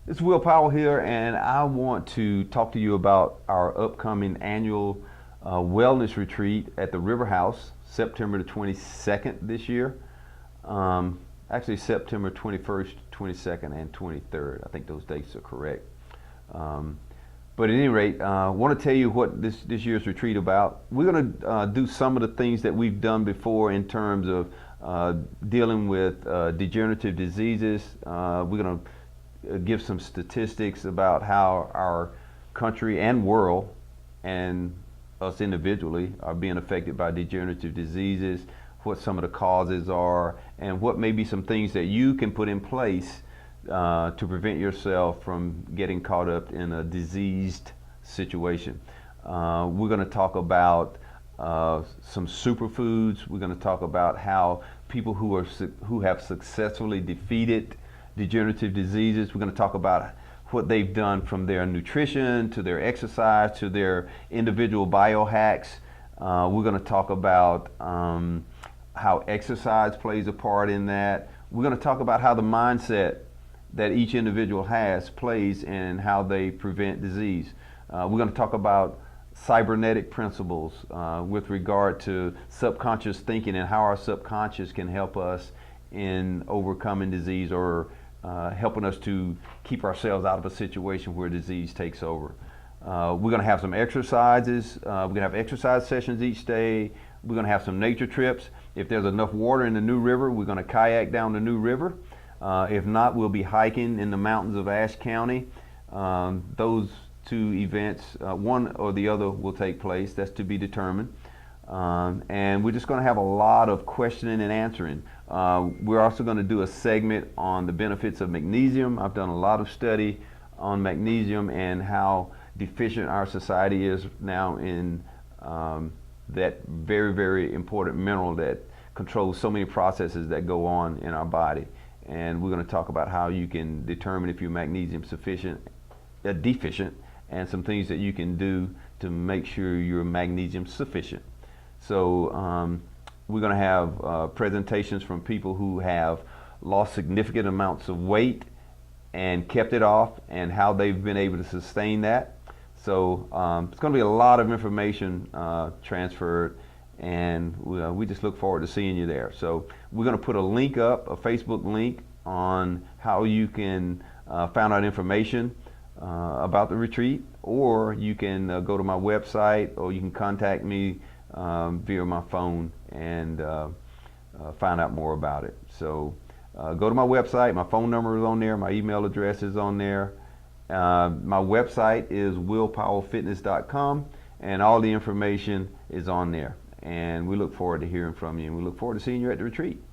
It's Will Powell here, and I want to talk to you about our upcoming annual wellness retreat at the River House, September the 22nd this year. Actually, September 21st, 22nd, and 23rd. I think those dates are correct. Um, but at any rate, I want to tell you what this year's retreat about. We're going to do some of the things that we've done before in terms of dealing with degenerative diseases. We're going to give some statistics about how our country and world and us individually are being affected by degenerative diseases, what some of the causes are, and what may be some things that you can put in place to prevent yourself from getting caught up in a diseased situation. We're going to talk about some superfoods. We're going to talk about how people who have successfully defeated degenerative diseases. We're going to talk about what they've done from their nutrition to their exercise to their individual biohacks. We're going to talk about how exercise plays a part in that. We're going to talk about how the mindset that each individual has plays in how they prevent disease. We're going to talk about cybernetic principles with regard to subconscious thinking and how our subconscious can help us in overcoming disease or helping us to keep ourselves out of a situation where disease takes over. We're going to have some exercises. We're going to have exercise sessions each day. We're going to have some nature trips. If there's enough water in the New River, we're going to kayak down the New River. If not, we'll be hiking in the mountains of Ashe County. Those two events, one or the other, will take place. That's to be determined. And we're just going to have a lot of questioning and answering. We're also going to do a segment on the benefits of magnesium. I've done a lot of study on magnesium and how deficient our society is now in that very, very important mineral that controls so many processes that go on in our body. And we're going to talk about how you can determine if you're magnesium deficient, and some things that you can do to make sure you're magnesium sufficient. So we're going to have presentations from people who have lost significant amounts of weight and kept it off, and how they've been able to sustain that. So it's going to be a lot of information transferred, and we just look forward to seeing you there. So we're going to put a link up, a Facebook link, on how you can find out information about the retreat, or you can go to my website, or you can contact me via my phone and find out more about it. So go to my website. My phone number is on there. My email address is on there. My website is willpowellfitness.com, and all the information is on there. And we look forward to hearing from you, and we look forward to seeing you at the retreat.